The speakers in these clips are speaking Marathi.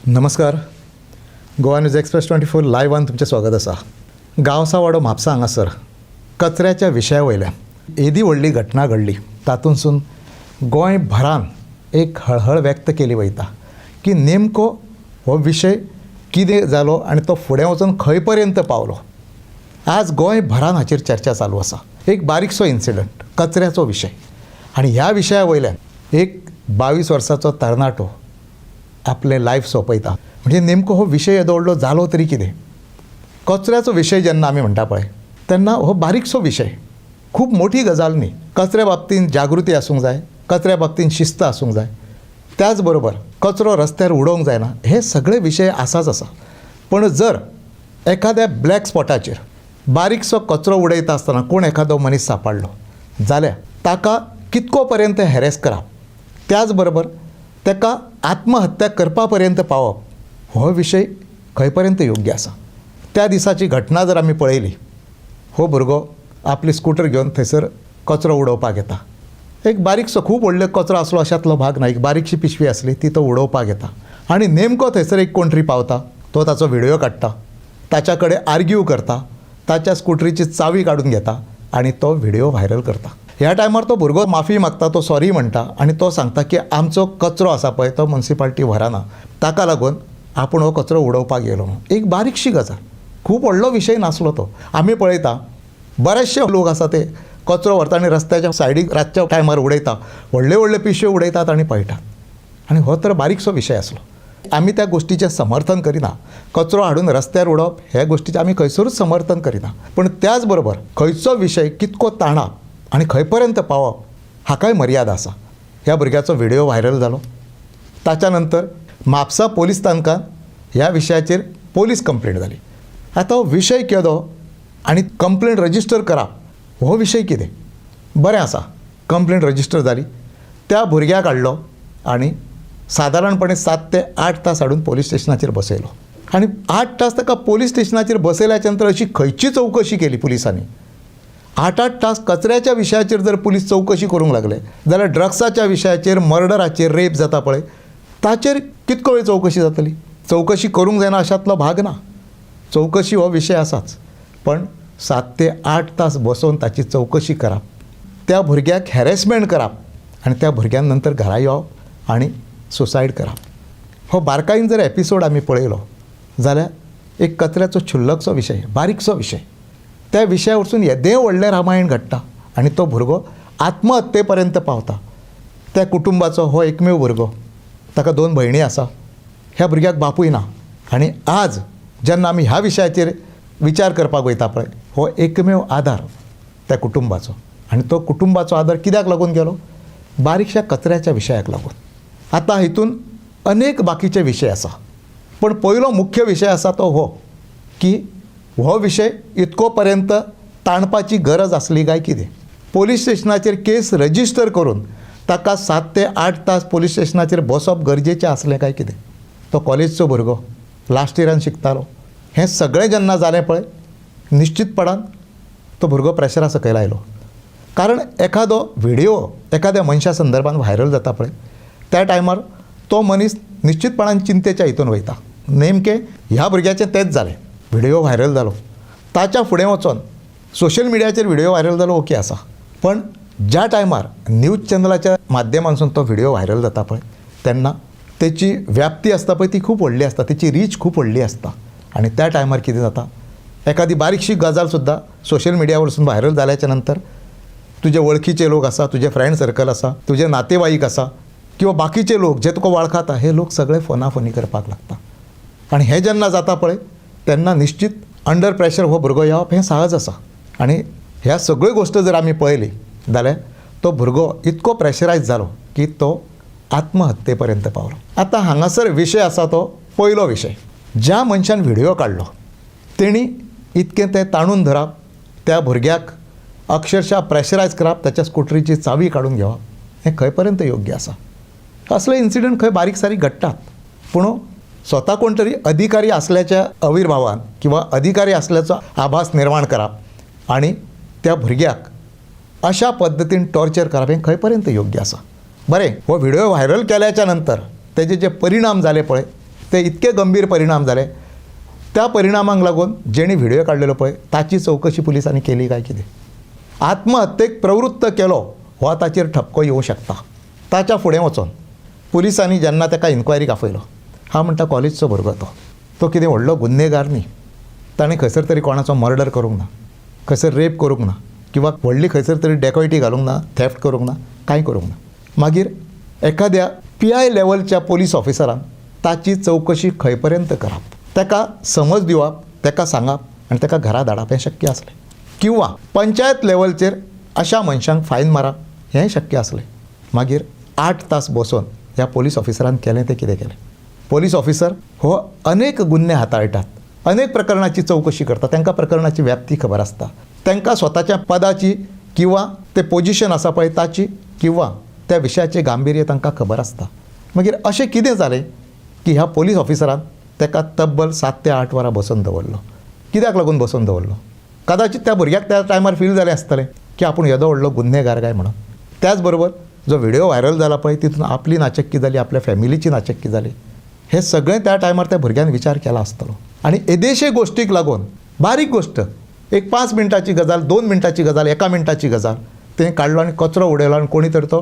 नमस्कार. गोवा न्यूज एक्सप्रेस 24 लायव्हान तुमचें स्वागत आसा. गांवसा वाडो म्हापसा हांगासर कचऱ्याच्या विशया वयल्यान येदी व्हडली घटना घडली. तातूंतसून गोंय भरान एक हळहळ व्यक्त केली वयता की नेमको हो विशय कितें जालो आनी तो फुडें वचून खंय पर्यंत पावलो. आज गोंय भरान हाचेर चर्चा चालू आसा. एक बारीकसो इन्सिडंट, कचऱ्याचो विशय, आनी ह्या विशया वयल्यान एक 22 वर्साचो तरणाटो आपले लायफ सोंपयता. म्हणजे नेमको हो विशय येदो व्हडलो जालो तरी कितें. कचऱ्याचो विशय जेन्ना आमी म्हणटा पळय तेन्ना हो बारीकसो विशय, खूब मोठी गजाल न्ही. कचऱ्या बाबतींत जागृती आसूंक जाय, कचऱ्या बाबतींत शिस्त आसूंक जाय, त्याच बरोबर कचरो रस्त्यार उडोवंक जायना, हे सगळे विशय आसाच आसा. पण जर एखाद्या ब्लॅक स्पॉटाचेर बारीकसो कचरो उडयता आसतना कोण एखादो मनीस सांपडलो जाल्यार ताका कितको पर्यंत हॅरेस करप, त्याच बरोबर ताका आत्महत्या करपा पर्यंत पावप, हो विशय खंय पर्यंत योग्य आसा. त्या दिसाची घटना जर आमी पळयली, हो भुरगो आपली स्कूटर घेवन थंयसर कचरो उडोवपाक येता. एक बारीकसो, खूब व्हडलो कचरो आसलो अशातलो भाग ना, एक बारीकशी पिशवी आसली ती तो उडोवपाक येता. आनी नेमको थंयसर एक कोण तरी पावता, तो ताचो व्हिडिओ काडटा, ताच्या कडेन आर्ग्यू करता, ताच्या स्कूटरीची चावी काडून घेता आनी तो व्हिडिओ व्हायरल करता. ह्या टायमार तो भुरगो माफी मागता, तो सॉरी म्हणटा आनी तो सांगता की आमचो कचरो आसा पळय तो म्युनिसिपालिटी व्हराना, ताका लागून आपूण हो कचरो उडोवपाक गेलो. एक बारीकशी गजाल, खूब व्हडलो विशय नासलो तो. आमी पळयता बरेचशे लोक आसा ते कचरो व्हरता आनी रस्त्याच्या सायडीक रातच्या टायमार उडयता, व्हडले व्हडले पिशव्यो उडयतात आनी पळयतात. आनी हो तर बारीकसो विशय आसलो. आमी त्या गोष्टीचें समर्थन करिना. कचरो हाडून रस्त्यार उडोवप हे गोष्टीचें आमी खंयसरूच समर्थन करिना. पण त्याच बरोबर खंयचो विशय कितको ताणप आनी खंय पर्यंत पावप हाकाय मर्यादा आसा. ह्या भुरग्याचो व्हिडिओ व्हायरल जालो. ताच्या नंतर म्हापसा पोलीस स्थानकान ह्या विशयाचेर पोलीस कंप्लेंट जाली. आतां हो विशय केदो आनी कंप्लेंट रजिस्टर करप हो विशय कितें. बरें आसा, कंप्लेंट रजिस्टर जाली, त्या भुरग्याक हाडलो आनी सादारणपणे 7 ते 8 तास हाडून पोलीस स्टेशनाचेर बसयलो. आनी 8 तास ताका पोलीस स्टेशनाचेर बसयल्याच्या नंतर अशी खंयची चवकशी केली पुलिसांनी. 8 तास कचऱ्याच्या विशयाचेर जर पुलीस चवकशी करूंक लागले जाल्यार ड्रग्साच्या विशयाचेर, मर्डराचेर, रेप जाता पळय ताचेर कितको वेळ चवकशी जातली. चवकशी करूंक जायना अशातलो भाग ना. चवकशी हो विशय आसाच, पण 7 ते 8 तास बसोवन ताची चवकशी करप, त्या भुरग्याक हॅरेसमेंट करप आनी त्या भुरग्यान नंतर घरा येवप आनी सुसायड करप. हो बारकायेन जर एपिसोड आमी पळयलो जाल्यार एक कचऱ्याचो क्षुल्लकसो विशय, बारीकसो विशय, त्या विशया वरसून येदें व्हडलें रामायण घडटा आनी तो भुरगो आत्महत्ये पर्यंत पावता. त्या कुटुंबाचो हो एकमेव भुरगो, ताका 2 भयणी आसा, ह्या भुरग्याक बापूय ना. आनी आज जेन्ना आमी ह्या विशयाचेर विचार करपाक वयता पळय, हो एकमेव आधार त्या कुटुंबाचो. आनी तो कुटुंबाचो आधार कित्याक लागून गेलो? बारीकशा कचऱ्याच्या विशयाक लागून. आतां हितून अनेक बाकीचे विशय आसा, पण पयलो मुख्य विशय आसा तो हो की हो विशय इतको पर्यंत ताणपाची गरज आसली काय कितें. पोलीस स्टेशनाचेर केस रजिस्टर करून ताका 7 ते 8 तास पोलीस स्टेशनाचेर बसप गरजेचें आसलें काय कितें. तो कॉलेजचो भुरगो, लास्ट इयरान शिकतालो. हें सगळें जेन्ना जालें पळय, निश्चितपणान तो भुरगो प्रेशरा सकयल आयलो. कारण एखादो व्हिडिओ एखाद्या मनशा संदर्भान व्हायरल जाता पळय, त्या टायमार तो मनीस निश्चितपणान चिंतेच्या हितून वयता. नेमकें ह्या भुरग्याचें तेंच जालें. व्हिडिओ व्हायरल जालो, ताच्या फुडें वचोन सोशल मिडियाचेर व्हिडिओ व्हायरल जालो, ओके आसा. पण ज्या टायमार न्यूज चॅनलाच्या माध्यमांतसून तो व्हिडिओ व्हायरल जाता पळय तेन्ना तेची व्याप्ती आसता पळय ती खूब व्हडली आसता, तेची रीच खूब व्हडली आसता. आनी त्या टायमार कितें जाता, एखादी बारीकशी गजाल सुद्दां सोशल मिडिया वरसून व्हायरल जाल्याच्या नंतर तुजे वळखीचे लोक आसा, तुजे फ्रेंड सर्कल आसा, तुजे नातेवाईक आसा किंवा बाकीचे लोक जे तुका वळखता, हे लोक सगळे फोनाफोनी करपाक लागता. आनी हें जेन्ना जाता पळय तेन्ना निश्चित अंडर प्रेशर हो भुरगो येवप हें सहज आसा. आनी ह्या सगळ्यो गोश्ट जर आमी पळयली जाल्यार तो भुरगो इतको प्रेशरायज जालो की तो आत्महत्ये पर्यंत पावलो. आतां हांगासर विशय आसा तो पयलो विशय. ज्या मनशान व्हिडिओ काडलो तेणी इतकें तें ताणून धरप, त्या भुरग्याक अक्षरशः प्रेशरायज करप, ताच्या स्कूटरीची चावी काडून घेवप, हें खंय पर्यंत योग्य आसा. असले इन्सिडंट खंय बारीक सारीक घडटात. पूण स्वता कोण तरी अधिकारी असल्याच्या आविर्भावान किंवा अधिकारी असल्याचो आभास निर्माण करप आनी त्या भुरग्याक अशा पद्दतीन टॉर्चर करप हें खंय पर्यंत योग्य आसा. बरें, हो व्हिडिओ व्हायरल केल्याच्या नंतर तेजे जे परिणाम जाले पळय ते इतके गंभीर परिणाम जाले. त्या परिणामांक लागून जेणी व्हिडिओ काडलेलो पळय ताची चवकशी पुलिसांनी केली काय कितें. आत्महत्येक प्रवृत्त केलो हो ताचेर ठपको येवं शकता. ताच्या फुडें वचून पुलिसांनी जेन्ना ताका इन्क्वायरीक आपयलो, हांव म्हणटा कॉलेजचो भुरगो तो कितें व्हडलो गुन्हेगार न्ही. ताणें खंयसर तरी कोणाचो मर्डर करूंक ना, खंयसर रेप करूंक ना, किंवा व्हडली खंयसर तरी डेकॉयटी घालूंक ना, थेफ्ट करूंक ना, कांय करूंक ना. मागीर एखाद्या PI लेवलच्या पुलीस ऑफिसरान ताची चवकशी खंय पर्यंत करप, ताका समज दिवप, ताका सांगप आनी ताका घरा धाडप हें शक्य आसलें. किंवा पंचायत लेवलचेर अशा मनशांक फायन मारप हें शक्य आसलें. मागीर 8 तास बसून ह्या पुलीस ऑफिसरान केलें तें कितें केलें. पुलीस ऑफिसर हो अनेक गुन्हे हाताळटात, अनेक प्रकरणाची चवकशी करता, तांकां प्रकरणाची व्याप्ती खबर आसता, तांकां स्वताच्या पदाची किंवा ते पोजिशन आसा पळय ताची किंवा त्या विशयाचें गांभीर्य तांकां खबर आसता. मागीर अशें कितें जालें की ह्या पुलीस ऑफिसरान ताका तब्बल 7 ते 8 वरां बसून दवरलो. कित्याक लागून बसून दवरलो. कदाचित त्या भुरग्याक त्या टायमार फील जालें आसतलें की आपूण येदो व्हडलो गुन्हेगार काय म्हणून. त्याच बरोबर जो व्हिडिओ व्हायरल जाला पळय तितून आपली नाचक्की जाली, आपल्या फॅमिलीची नाचक्की जाली, हे सगळें त्या टायमार त्या भुरग्यान विचार केला आसतलो. आनी येदेशे गोश्टीक लागून बारीक गोश्ट, एक 5 मिनटाची गजाल, 2 मिनटाची गजाल, 1 मिनटाची गजाल तें काडलो आनी कचरो उडयलो आनी कोणी तरी तो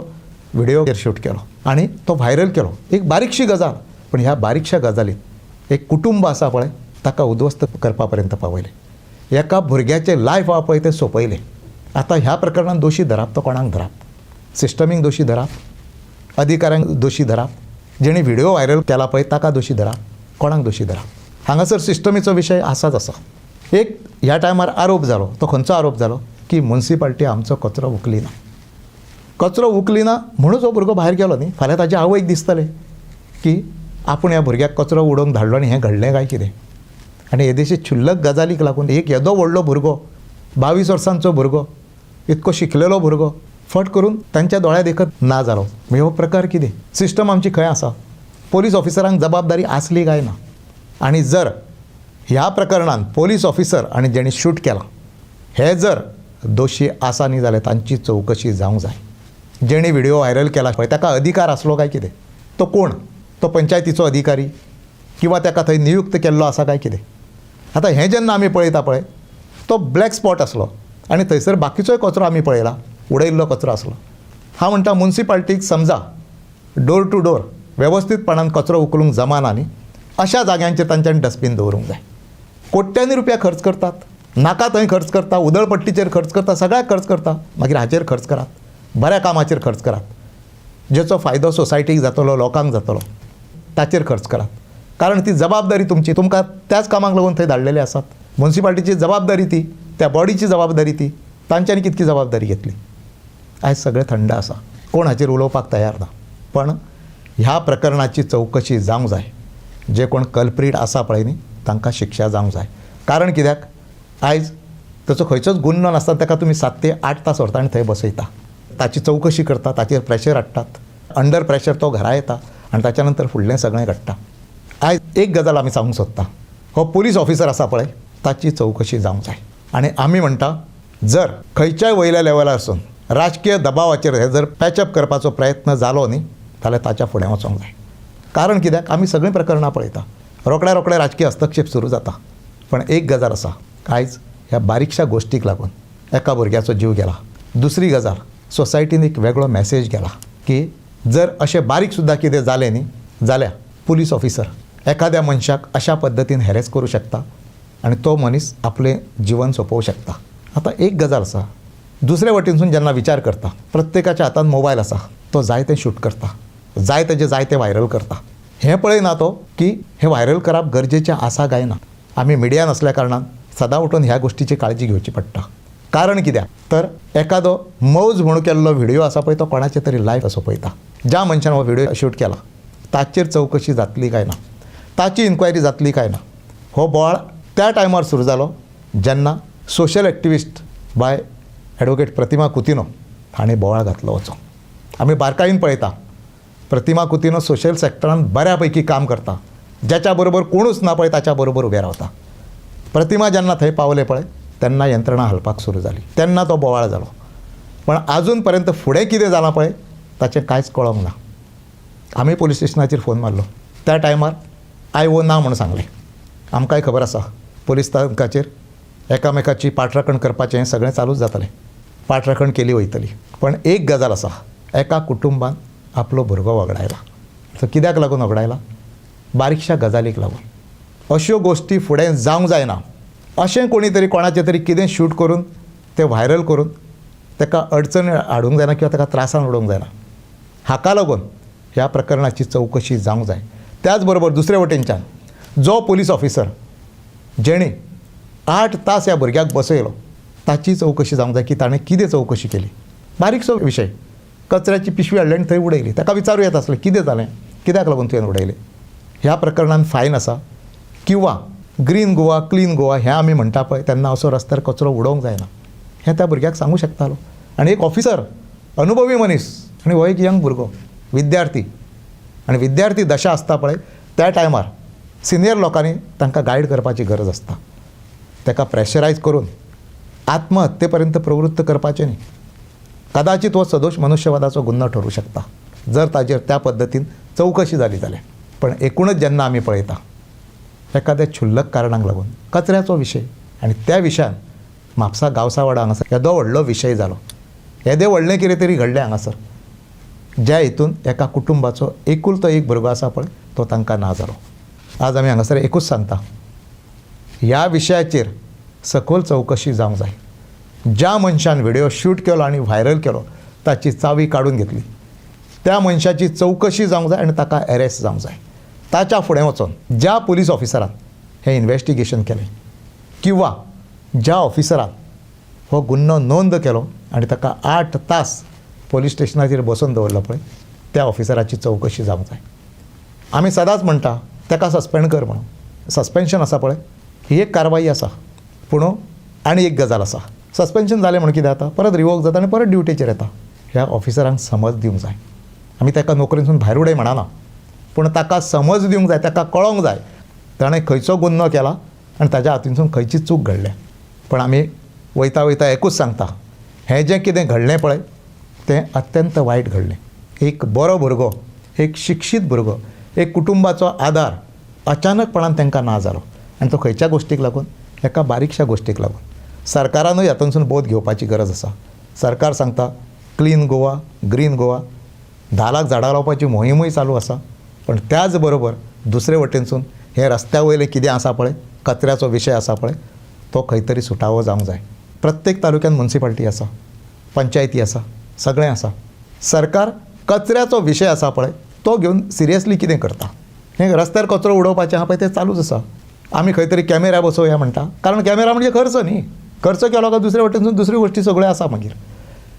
व्हिडिओ शूट केलो आनी तो व्हायरल केलो. एक बारीकशी गजाल, पण ह्या बारीकशा गजालीत एक कुटुंब आसा पळय ताका उद्ध्वस्त करपा पर्यंत पावयलें. एका भुरग्याचें लायफ आहा पळय तें सोंपयलें. आतां ह्या प्रकरणांत दोशी धरप तो कोणाक धरप. सिस्टमीक दोशी धरप, अधिकाऱ्यांक दोशी धरप, जेणे व्हिडिओ व्हायरल केला पळय ताका दोशी धरप, कोणाक दोशी धरप. हांगासर सिस्टमीचो विशय आसाच आसा. एक ह्या टायमार आरोप जालो, तो खंयचो आरोप जालो की म्युनिसिपाल्टी आमचो कचरो उखली ना. कचरो उखली ना म्हणून हो भुरगो भायर गेलो न्ही. फाल्यां ताच्या आवयक दिसतलें की आपूण ह्या भुरग्याक कचरो उडोवंक धाडलो आनी हें घडलें काय कितें. आनी येदेशे क्षुल्लक गजालीक लागून एक येदो व्हडलो भुरगो, 22 वर्सांचो भुरगो, इतको शिकलेलो भुरगो फट करून तांच्या दोळ्या देखत ना जालो. म्हणजे हो प्रकार कितें. सिस्टम आमची खंय आसा. पुलीस ऑफिसरांक जबाबदारी आसली काय ना. आनी जर ह्या प्रकरणान पुलीस ऑफिसर आनी जेणी शूट केला हे जर दोशी आसा न्ही जाल्यार तांची चवकशी जावंक जाय. जेणी व्हिडिओ व्हायरल केला पळय ताका अधिकार आसलो काय कितें. तो कोण, तो पंचायतीचो अधिकारी किंवा ताका थंय नियुक्त केल्लो आसा काय कितें. आतां हें जेन्ना आमी पळयता पळय तो ब्लॅक स्पॉट आसलो आनी थंयसर बाकीचोय कचरो आमी पळयला, उडयल्लो कचरो आसलो. हांव म्हणटा म्युनिसिपाल्टीक समजा डोर टू डोर वेवस्थीतपणान कचरो उखलूंक जमाना न्ही, अशा जाग्यांचेर तांच्यांनी डस्टबीन दवरूंक जाय. कोट्यांनी रुपया खर्च करतात, नाका थंय खर्च करता, उदळपट्टीचेर खर्च करता, सगळ्याक खर्च करता. मागीर हाचेर खर्च करात, बऱ्या कामाचेर खर्च करात, जेचो फायदो सोसायटीक जातलो, लोकांक जातलो, ताचेर खर्च करात. कारण ती जबाबदारी तुमची, तुमकां त्याच कामाक लागून थंय धाडलेले आसात. म्युनिसिपाल्टीची जबाबदारी ती, त्या बॉडीची जबाबदारी ती, तांच्यांनी कितकी जबाबदारी घेतली. आयज सगळें थंड आसा, कोण हाचेर उलोवपाक तयार ना. पण ह्या प्रकरणाची चवकशी जावंक जाय. जे कोण कल्प्रीट आसा पळय न्ही तांकां शिक्षा जावंक जाय. कारण कित्याक आयज ताचो खंयचोच गुन्हो नासता ताका तुमी 7 ते 8 तास व्हरता आनी थंय बसयता, ताची चवकशी करता, ताचेर प्रेशर हाडटात, अंडर प्रेशर तो घरा येता आनी ताच्या नंतर फुडलें सगळें घडटा. आयज एक गजाल आमी सांगूंक सोदता, हो पुलीस ऑफिसर आसा पळय ताची चवकशी जावंक जाय. आनी आमी म्हणटा जर खंयच्याय वयल्या लेवलार आसून राजकीय दबावाचेर हे जर पॅचअप करपाचो प्रयत्न जालो न्ही जाल्यार ताच्या फुडें वचोंक जाय. कारण कित्याक आमी सगळीं प्रकरणां पळयता, रोखड्या राजकीय हस्तक्षेप सुरू जाता. पण एक गजाल आसा, आयज ह्या बारीकशा गोश्टीक लागून एका भुरग्याचो जीव गेला. दुसरी गजाल, सोसायटीन एक वेगळो मॅसेज गेला की जर अशें बारीक सुद्दां कितें जालें न्ही जाल्यार पुलीस ऑफिसर एखाद्या मनशाक अशा पद्दतीन हॅरेस करूं शकता आनी तो मनीस आपलें जिवन सोंपोवंक शकता. आतां एक गजाल आसा, दुसरे वटेनसून जेन्ना विचार करता, प्रत्येकाच्या हातांत मोबायल आसा, तो जाय तें शूट करता, जाय तें व्हायरल करता. हें पळयना तो की हें व्हायरल करप गरजेचें आसा काय ना. आमी मिडिया नसल्या कारणान सदां उठून ह्या गोश्टीची काळजी घेवची पडटा. कारण कित्याक तर एखादो मौज म्हणून केल्लो व्हिडिओ आसा पळय तो कोणाचे तरी लायफ सोंपयता. ज्या मनशान हो व्हिडिओ शूट केला ताचेर चवकशी जातली काय ना, ताची इन्क्वायरी जातली काय ना. हो बोवाळ त्या टायमार सुरू जालो जेन्ना सोशल एक्टिविस्ट बाय ॲडवोकेट प्रतिमा कुतिनो हाणें बोवाळ घातलो वचो. आमी बारकायेन पळयता प्रतिमा कुतिनो सोशल सॅक्टरान बऱ्यापैकी काम करता. ज्याच्या बरोबर कोणूच ना पळय ताच्या बरोबर उबे रावता. प्रतिमा जेन्ना थंय पावले पळय तेन्ना यंत्रणा हलपाक सुरू जाली, तेन्ना तो बोवाळ जालो. पण आजून पर्यंत फुडें कितें जालां पळय ताचें कांयच कळोंक ना. आमी पुलीस स्टेशनाचेर फोन मारलो. त्या टायमार आयवो ना म्हणून सांगलें. आमकांय खबर आसा पुलीस स्थानकाचेर एकामेकाची पाठराखण करपाचें सगळें चालूच जातालें. पाठराखण केली वयतली. पण एक गजाल आसा, एका कुटुंबान आपलो भुरगो वगडायला. तो कित्याक लागून वगडायला? बारीकशा गजालीक लागून. अश्यो गोश्टी फुडें जावंक जायना. अशें कोणी तरी कोणाचें तरी कितें शूट करून तें व्हायरल करून ताका अडचण हाडूंक जायना किंवा ताका त्रासान उडोवंक जायना. हाका लागून ह्या प्रकरणाची चवकशी जावंक जाय. त्याच बरोबर दुसरे वटेनच्यान जो पुलीस ऑफिसर जेणे 8 तास ह्या भुरग्याक बसयलो ताची चवकशी जावंक जाय की ताणें कितें चवकशी केली. बारीकसो विशय, कचऱ्याची पिशवी हाडली आनी थंय उडयली. ताका विचारूं येता आसलें कितें जालें, कित्याक लागून तुवें उडयलें. ह्या प्रकरणान फायन आसा. किंवा ग्रीन गोवा, क्लीन गोवा हें आमी म्हणटा पळय, तेन्ना असो रस्त्यार कचरो उडोवंक जायना हें त्या भुरग्याक सांगूं शकतालो. आनी एक ऑफिसर, अनुभवी मनीस, आनी हो एक यंग भुरगो, विद्यार्थी, आनी विद्यार्थी दशा आसता पळय त्या टायमार सिनियर लोकांनी तांकां गायड करपाची गरज आसता. ताका प्रेशरायज करून आत्महत्ये पर्यंत प्रवृत्त करपाचें न्ही. कदाचित हो सदोश मनुष्यवादाचो गुन्हो ठरूं शकता जर ताजेर त्या पद्दतीन चवकशी जाली जाल्यार. पण एकूणच जेन्ना आमी पळयता एखाद्या क्षुल्लक कारणाक लागून कचऱ्याचो विशय आनी त्या विशयान म्हापसा गांवसावाडा हांगासर येदो व्हडलो विशय जालो. येदें व्हडलें कितें तरी घडलें हांगासर, ज्या हितून एका कुटुंबाचो एकुलतो एक भुरगो आसा पळय तो तांकां ना जालो. आज आमी हांगासर एकूच सांगता, ह्या विशयाचेर सखोल चवकशी जावंक जाय. ज्या मनशान व्हिडिओ शूट केलो आनी व्हायरल केलो ताची चावी काडून घेतली. त्या मनशाची चवकशी जावंक जाय आनी ताका अरेस्ट जावंक जाय. ताच्या फुडें वचून ज्या पुलीस ऑफिसरान हें इन्वेस्टिगेशन केलें किंवा ज्या ऑफिसरान हो गुन्हो नोंद केलो आनी ताका 8 तास पोलीस स्टेशनाचेर बसोवन दवरलो पळय त्या ऑफिसराची चवकशी जावंक जाय. आमी सदांच म्हणटा ताका सस्पेंड कर म्हणून. सस्पेन्शन आसा पळय ही एक कारवाई आसा. पूण आनी एक गजाल आसा, सस्पेन्शन जालें म्हणून कितें जाता, परत रिवोक जाता आनी परत ड्युटेचेर येता. ह्या ऑफिसरांक समज दिवंक जाय. आमी ताका नोकरेसून भायर उडय म्हणना, पूण ताका समज दिवंक जाय, ताका कळोंक जाय ताणें खंयचो गुन्हो केला आनी ताज्या हातींसून खंयची चूक घडल्या. पण आमी वयता वयता एकूच सांगता, हें जें कितें घडलें पळय तें अत्यंत वायट घडलें. एक बरो भुरगो, एक शिक्षीत भुरगो, एक कुटुंबाचो आदार अचानकपणान तांकां ना जालो. आनी तो खंयच्या गोश्टीक लागून? एका बारीकशा गोश्टीक लागून. सरकारानूय हातूंतसून बोध घेवपाची गरज आसा. सरकार सांगता क्लीन गोवा, ग्रीन गोवा, 10 लाख झाडां लावपाची मोहीमूय चालू आसा. पण त्याच बरोबर दुसरे वटेनसून हे रस्त्या वयलें कितें आसा पळय, कचऱ्याचो विशय आसा पळय, तो खंय तरी सुटावो जावंक जाय. प्रत्येक तालुक्यान म्युनिसिपालिटी आसा, पंचायती आसा, सगळें आसा. सरकार कचऱ्याचो विशय आसा पळय तो घेवन सिरियसली कितें करता. हें रस्त्यार कचरो उडोवपाचें आहा पळय तें चालूच आसा. आमी खंय तरी कॅमेरा बसोवया म्हणटा, कारण कॅमेरा म्हणजे खर्च न्ही. खर्च केलो काय दुसरे वटेनसून दुसरी गोश्टी सगळ्यो आसा. मागीर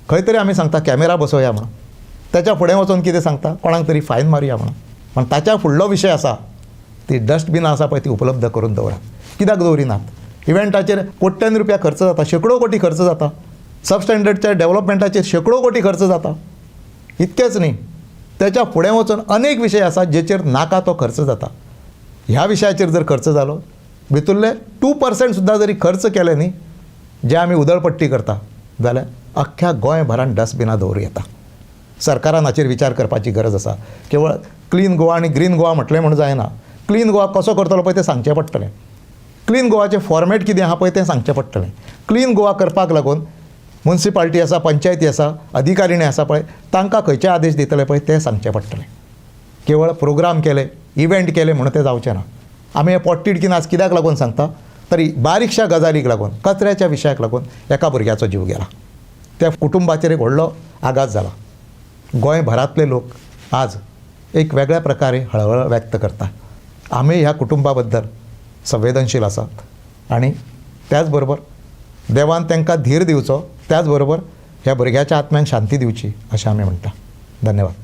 खंय तरी आमी सांगता कॅमेरा बसोवया म्हणून, त्याच्या फुडें वचून कितें सांगता, कोणाक तरी फायन मारया म्हणून. पण ताच्या फुडलो विशय आसा ती डस्टबिनां आसा पळय ती उपलब्ध करून दवरात. कित्याक दवरिनात? इव्हेंटाचेर कोट्यांनी रुपया खर्च जाता, शेकडो कोटी खर्च जाता. सबस्टँडर्डच्या डेव्हलपमेंटाचेर शेकडो कोटी खर्च जाता. इतकेंच न्ही, त्याच्या फुडें वचून अनेक विशय आसा जेचेर नाका तो खर्च जाता. ह्या विशयाचेर जर खर्च जालो, भितुरले 2% सुद्दां जरी खर्च केले न्ही, जे आमी उदळपट्टी करता, जाल्यार अख्ख्या गोंयभरान डस्टबिनां दवरूं येता. सरकारान हाचेर विचार करपाची गरज आसा. केवळ क्लीन गोवा आनी ग्रीन गोवा म्हटलें म्हणून जायना. क्लीन गोवा कसो करतलो पळय तें सांगचें पडटलें. क्लीन गोवाचें फॉर्मेट कितें आहा पळय तें सांगचें पडटलें. क्लीन गोवा करपाक लागून म्युनिसिपालिटी आसा, पंचायती आसा, अधिकारिणी आसा पळय तांकां खंयचे आदेश दितले पळय तें सांगचें पडटलें. केवळ प्रोग्राम केले, इव्हेंट केले म्हणून तें जावचें ना. आमी हे पोटतिडकीन आज कित्याक लागून सांगता, तरी बारीकशा गजालीक लागून, कचऱ्याच्या विशयाक लागून एका भुरग्याचो जीव गेला. त्या कुटुंबाचेर एक व्हडलो आघात जाला. गोंयभरांतले लोक आज एक वेगळ्या प्रकारे हळहळ व्यक्त करता. आमी ह्या कुटुंबा बद्दल संवेदनशील आसात आनी त्याच बरोबर देवान तांकां धीर दिवचो, त्याच बरोबर ह्या भुरग्याच्या आत्म्याक शांती दिवची अशें आमी म्हणटा. धन्यवाद.